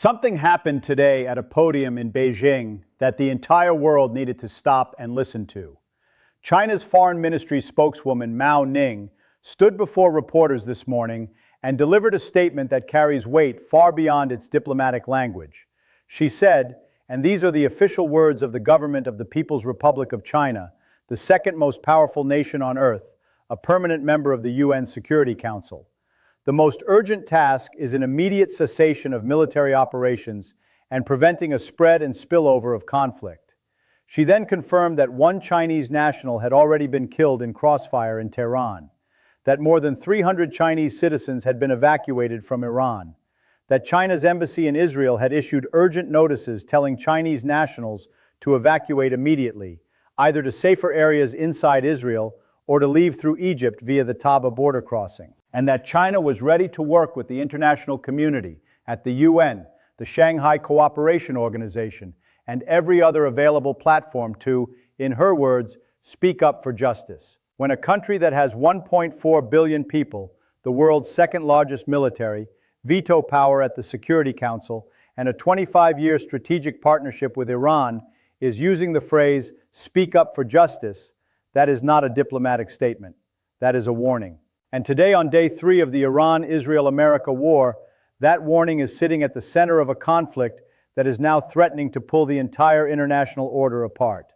Something happened today at a podium in Beijing that the entire world needed to stop and listen to. China's Foreign Ministry spokeswoman Mao Ning stood before reporters this morning and delivered a statement that carries weight far beyond its diplomatic language. She said, and these are the official words of the government of the People's Republic of China, the second most powerful nation on earth, a permanent member of the UN Security Council. The most urgent task is an immediate cessation of military operations and preventing a spread and spillover of conflict. She then confirmed that one Chinese national had already been killed in crossfire in Tehran, that more than 300 Chinese citizens had been evacuated from Iran, that China's embassy in Israel had issued urgent notices telling Chinese nationals to evacuate immediately, either to safer areas inside Israel or to leave through Egypt via the Taba border crossing, and that China was ready to work with the international community at the UN, the Shanghai Cooperation Organization, and every other available platform to, in her words, speak up for justice. When a country that has 1.4 billion people, the world's second largest military, veto power at the Security Council, and a 25-year strategic partnership with Iran is using the phrase, speak up for justice, that is not a diplomatic statement. That is a warning. And today, on day 3 of the Iran-Israel-America war, that warning is sitting at the center of a conflict that is now threatening to pull the entire international order apart.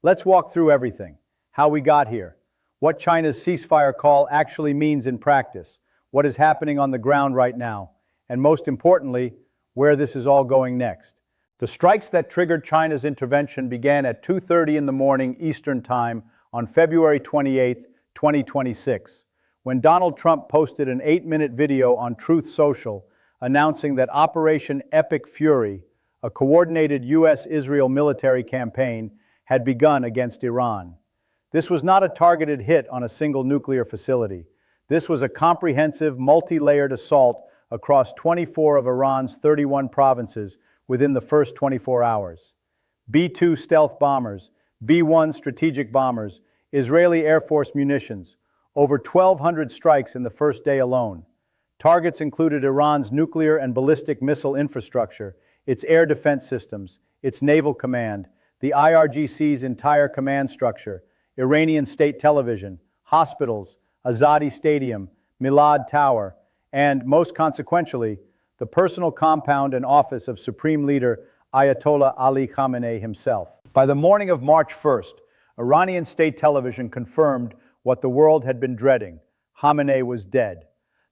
Let's walk through everything. How we got here, what China's ceasefire call actually means in practice, what is happening on the ground right now, and most importantly, where this is all going next. The strikes that triggered China's intervention began at 2:30 in the morning Eastern Time on February 28, 2026. When Donald Trump posted an 8-minute video on Truth Social announcing that Operation Epic Fury, a coordinated U.S.-Israel military campaign, had begun against Iran. This was not a targeted hit on a single nuclear facility. This was a comprehensive, multi-layered assault across 24 of Iran's 31 provinces within the first 24 hours. B-2 stealth bombers, B-1 strategic bombers, Israeli Air Force munitions, over 1,200 strikes in the first day alone. Targets included Iran's nuclear and ballistic missile infrastructure, its air defense systems, its naval command, the IRGC's entire command structure, Iranian state television, hospitals, Azadi Stadium, Milad Tower, and, most consequentially, the personal compound and office of Supreme Leader Ayatollah Ali Khamenei himself. By the morning of March 1st, Iranian state television confirmed what the world had been dreading. Khamenei was dead.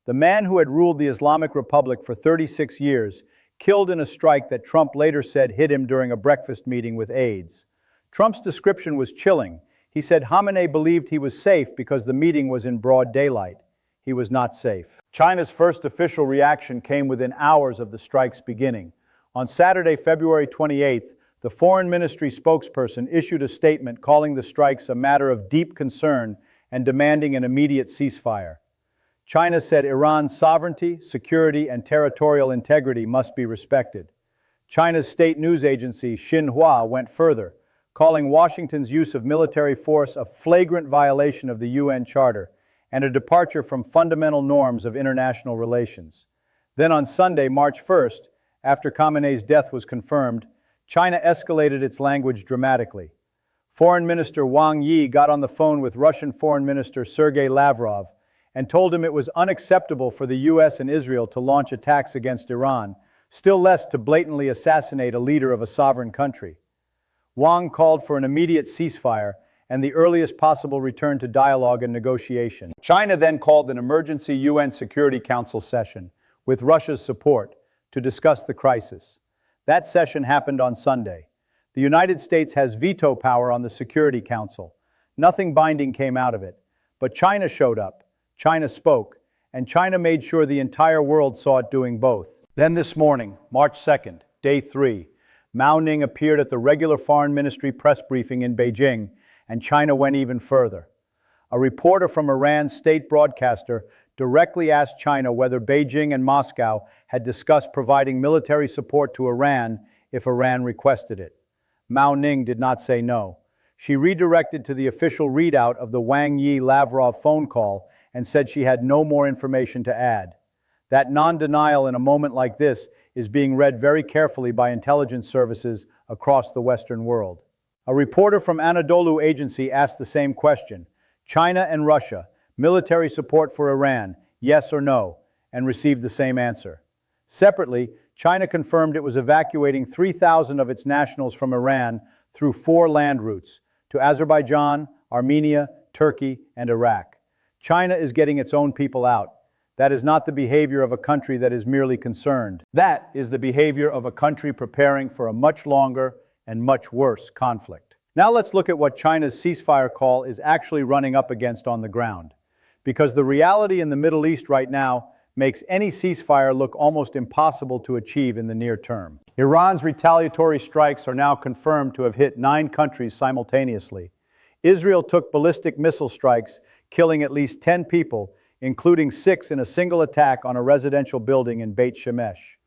The man who had ruled the Islamic Republic for 36 years, killed in a strike that Trump later said hit him during a breakfast meeting with aides. Trump's description was chilling. He said Khamenei believed he was safe because the meeting was in broad daylight. He was not safe. China's first official reaction came within hours of the strike's beginning. On Saturday, February 28th, the Foreign Ministry spokesperson issued a statement calling the strikes a matter of deep concern and demanding an immediate ceasefire. China said Iran's sovereignty, security, and territorial integrity must be respected. China's state news agency, Xinhua, went further, calling Washington's use of military force a flagrant violation of the UN Charter and a departure from fundamental norms of international relations. Then on Sunday, March 1st, after Khamenei's death was confirmed, China escalated its language dramatically. Foreign Minister Wang got on the phone with Russian Foreign Minister Sergei Lavrov and told him it was unacceptable for the US and Israel to launch attacks against Iran, still less to blatantly assassinate a leader of a sovereign country. Wang called for an immediate ceasefire and the earliest possible return to dialogue and negotiation. China then called an emergency UN Security Council session, with Russia's support, to discuss the crisis. That session happened on Sunday. The United States has veto power on the Security Council. Nothing binding came out of it. But China showed up, China spoke, and China made sure the entire world saw it doing both. Then this morning, March 2nd, day 3, Mao Ning appeared at the regular Foreign Ministry press briefing in Beijing, and China went even further. A reporter from Iran's state broadcaster directly asked China whether Beijing and Moscow had discussed providing military support to Iran if Iran requested it. Mao Ning did not say no. She redirected to the official readout of the Wang Lavrov phone call and said she had no more information to add. That non-denial in a moment like this is being read very carefully by intelligence services across the Western world. A reporter from Anadolu Agency asked the same question: China and Russia, military support for Iran, yes or no, and received the same answer. Separately, China confirmed it was evacuating 3,000 of its nationals from Iran through 4 land routes to Azerbaijan, Armenia, Turkey, and Iraq. China is getting its own people out. That is not the behavior of a country that is merely concerned. That is the behavior of a country preparing for a much longer and much worse conflict. Now let's look at what China's ceasefire call is actually running up against on the ground. Because the reality in the Middle East right now makes any ceasefire look almost impossible to achieve in the near term. Iran's retaliatory strikes are now confirmed to have hit 9 countries simultaneously. Israel took ballistic missile strikes, killing at least 10 people, including 6 in a single attack on a residential building in Beit Shemesh.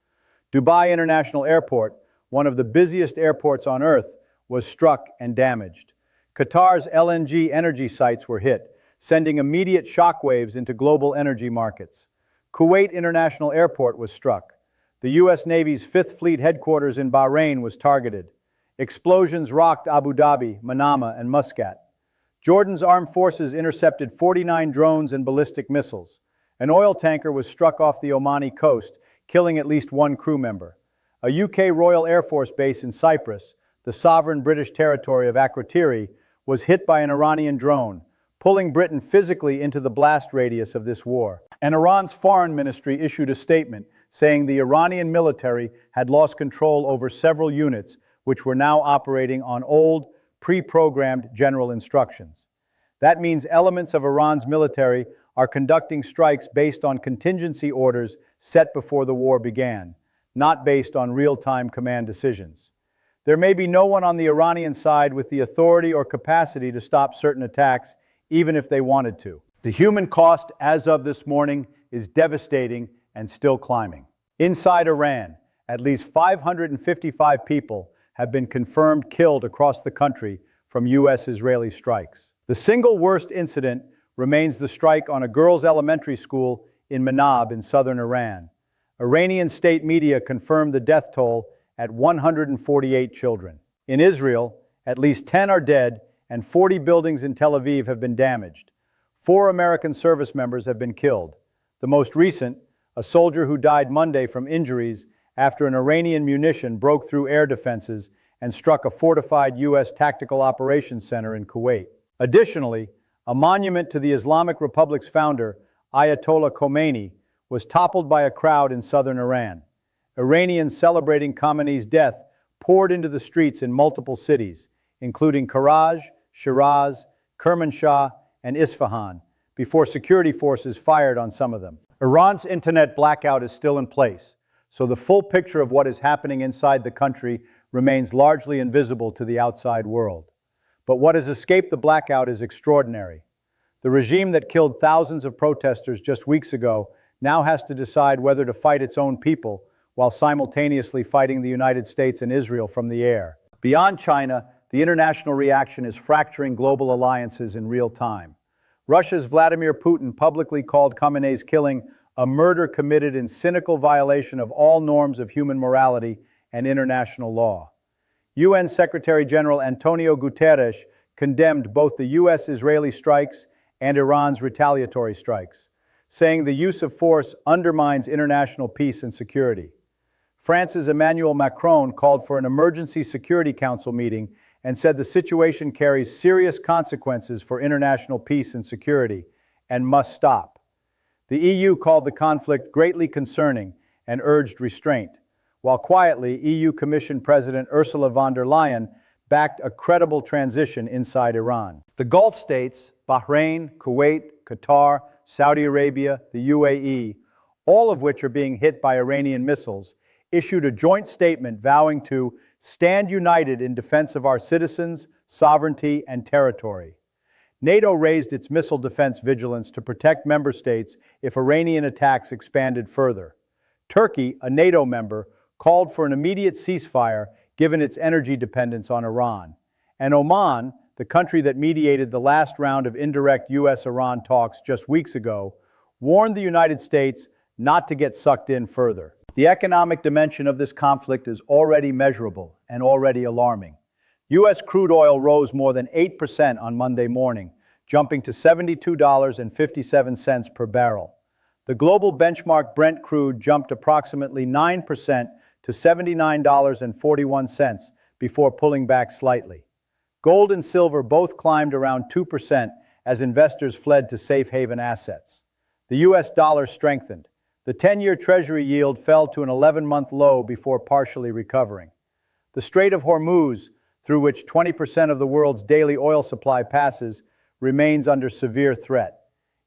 Dubai International Airport, one of the busiest airports on Earth, was struck and damaged. Qatar's LNG energy sites were hit, sending immediate shockwaves into global energy markets. Kuwait International Airport was struck. The U.S. Navy's 5th Fleet headquarters in Bahrain was targeted. Explosions rocked Abu Dhabi, Manama, and Muscat. Jordan's armed forces intercepted 49 drones and ballistic missiles. An oil tanker was struck off the Omani coast, killing at least 1 crew member. A UK Royal Air Force base in Cyprus, the sovereign British territory of Akrotiri, was hit by an Iranian drone, pulling Britain physically into the blast radius of this war. And Iran's foreign ministry issued a statement saying the Iranian military had lost control over several units which were now operating on old, pre-programmed general instructions. That means elements of Iran's military are conducting strikes based on contingency orders set before the war began, not based on real-time command decisions. There may be no one on the Iranian side with the authority or capacity to stop certain attacks, even if they wanted to. The human cost as of this morning is devastating and still climbing. Inside Iran, at least 555 people have been confirmed killed across the country from U.S.-Israeli strikes. The single worst incident remains the strike on a girls' elementary school in Manab in southern Iran. Iranian state media confirmed the death toll at 148 children. In Israel, at least 10 are dead and 40 buildings in Tel Aviv have been damaged. 4 American service members have been killed. The most recent, a soldier who died Monday from injuries after an Iranian munition broke through air defenses and struck a fortified U.S. tactical operations center in Kuwait. Additionally, a monument to the Islamic Republic's founder, Ayatollah Khamenei, was toppled by a crowd in southern Iran. Iranians celebrating Khamenei's death poured into the streets in multiple cities, including Karaj, Shiraz, Kermanshah, and Isfahan, before security forces fired on some of them. Iran's internet blackout is still in place, so the full picture of what is happening inside the country remains largely invisible to the outside world. But what has escaped the blackout is extraordinary. The regime that killed thousands of protesters just weeks ago now has to decide whether to fight its own people while simultaneously fighting the United States and Israel from the air. Beyond China, the international reaction is fracturing global alliances in real time. Russia's Vladimir Putin publicly called Khamenei's killing a murder committed in cynical violation of all norms of human morality and international law. UN Secretary General Antonio Guterres condemned both the U.S.-Israeli strikes and Iran's retaliatory strikes, saying the use of force undermines international peace and security. France's Emmanuel Macron called for an emergency Security Council meeting and said the situation carries serious consequences for international peace and security and must stop. The EU called the conflict greatly concerning and urged restraint, while quietly EU Commission President Ursula von der Leyen backed a credible transition inside Iran. The Gulf states, Bahrain, Kuwait, Qatar, Saudi Arabia, the UAE, all of which are being hit by Iranian missiles, issued a joint statement vowing to stand united in defense of our citizens, sovereignty, and territory. NATO raised its missile defense vigilance to protect member states if Iranian attacks expanded further. Turkey, a NATO member, called for an immediate ceasefire given its energy dependence on Iran. And Oman, the country that mediated the last round of indirect U.S.-Iran talks just weeks ago, warned the United States not to get sucked in further. The economic dimension of this conflict is already measurable and already alarming. U.S. crude oil rose more than 8% on Monday morning, jumping to $72.57 per barrel. The global benchmark Brent crude jumped approximately 9% to $79.41 before pulling back slightly. Gold and silver both climbed around 2% as investors fled to safe haven assets. The U.S. dollar strengthened. The 10-year Treasury yield fell to an 11-month low before partially recovering. The Strait of Hormuz, through which 20% of the world's daily oil supply passes, remains under severe threat.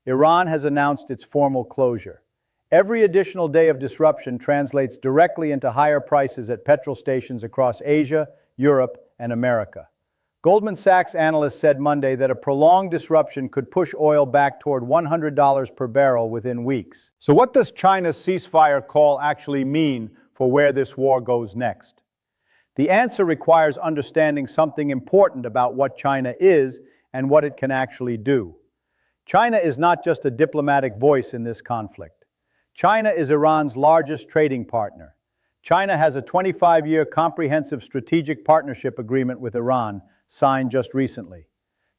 Iran has announced its formal closure. Every additional day of disruption translates directly into higher prices at petrol stations across Asia, Europe, and America. Goldman Sachs analysts said Monday that a prolonged disruption could push oil back toward $100 per barrel within weeks. So what does China's ceasefire call actually mean for where this war goes next? The answer requires understanding something important about what China is and what it can actually do. China is not just a diplomatic voice in this conflict. China is Iran's largest trading partner. China has a 25-year comprehensive strategic partnership agreement with Iran, signed just recently.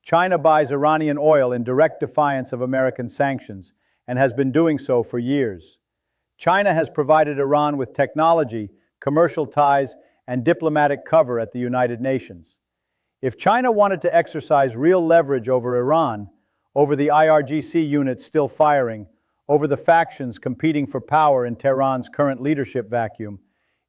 China buys Iranian oil in direct defiance of American sanctions and has been doing so for years. China has provided Iran with technology, commercial ties, and diplomatic cover at the United Nations. If China wanted to exercise real leverage over Iran, over the IRGC units still firing, over the factions competing for power in Tehran's current leadership vacuum,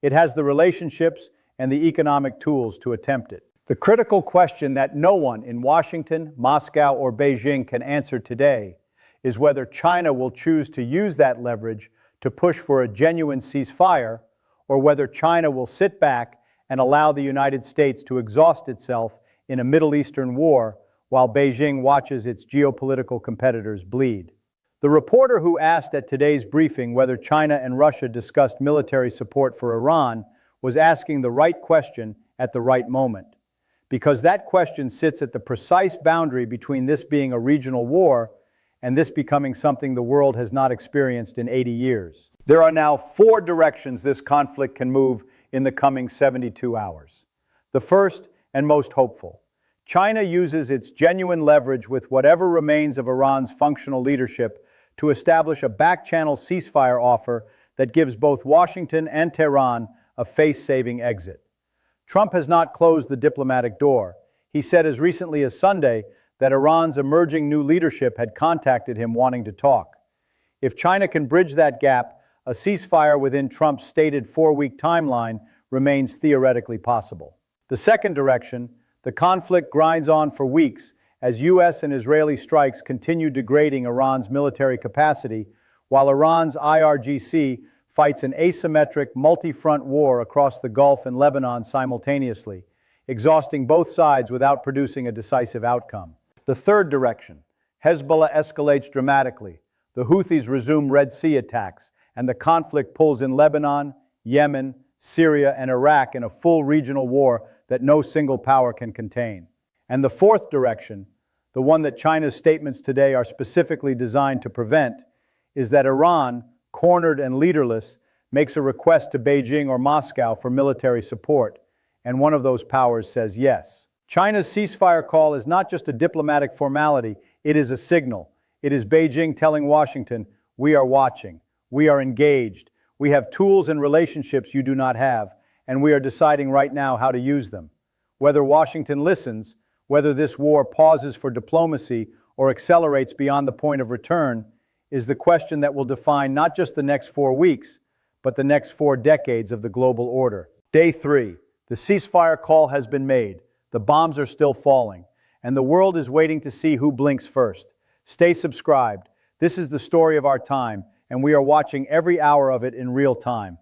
it has the relationships and the economic tools to attempt it. The critical question that no one in Washington, Moscow, or Beijing can answer today is whether China will choose to use that leverage to push for a genuine ceasefire, or whether China will sit back and allow the United States to exhaust itself in a Middle Eastern war while Beijing watches its geopolitical competitors bleed. The reporter who asked at today's briefing whether China and Russia discussed military support for Iran was asking the right question at the right moment, because that question sits at the precise boundary between this being a regional war and this becoming something the world has not experienced in 80 years. There are now 4 directions this conflict can move in the coming 72 hours. The first and most hopeful. China uses its genuine leverage with whatever remains of Iran's functional leadership to establish a back-channel ceasefire offer that gives both Washington and Tehran a face-saving exit. Trump has not closed the diplomatic door. He said as recently as Sunday that Iran's emerging new leadership had contacted him wanting to talk. If China can bridge that gap, a ceasefire within Trump's stated 4-week timeline remains theoretically possible. The second direction, the conflict grinds on for weeks as U.S. and Israeli strikes continue degrading Iran's military capacity, while Iran's IRGC fights an asymmetric, multi-front war across the Gulf and Lebanon simultaneously, exhausting both sides without producing a decisive outcome. The third direction, Hezbollah escalates dramatically, the Houthis resume Red Sea attacks, and the conflict pulls in Lebanon, Yemen, Syria, and Iraq in a full regional war that no single power can contain. And the fourth direction, the one that China's statements today are specifically designed to prevent, is that Iran, cornered and leaderless, makes a request to Beijing or Moscow for military support, and one of those powers says yes. China's ceasefire call is not just a diplomatic formality, it is a signal. It is Beijing telling Washington, we are watching, we are engaged, we have tools and relationships you do not have, and we are deciding right now how to use them. Whether Washington listens, whether this war pauses for diplomacy or accelerates beyond the point of return, is the question that will define not just the next 4 weeks, but the next 4 decades of the global order. Day 3. The ceasefire call has been made. The bombs are still falling, and the world is waiting to see who blinks first. Stay subscribed. This is the story of our time, and we are watching every hour of it in real time.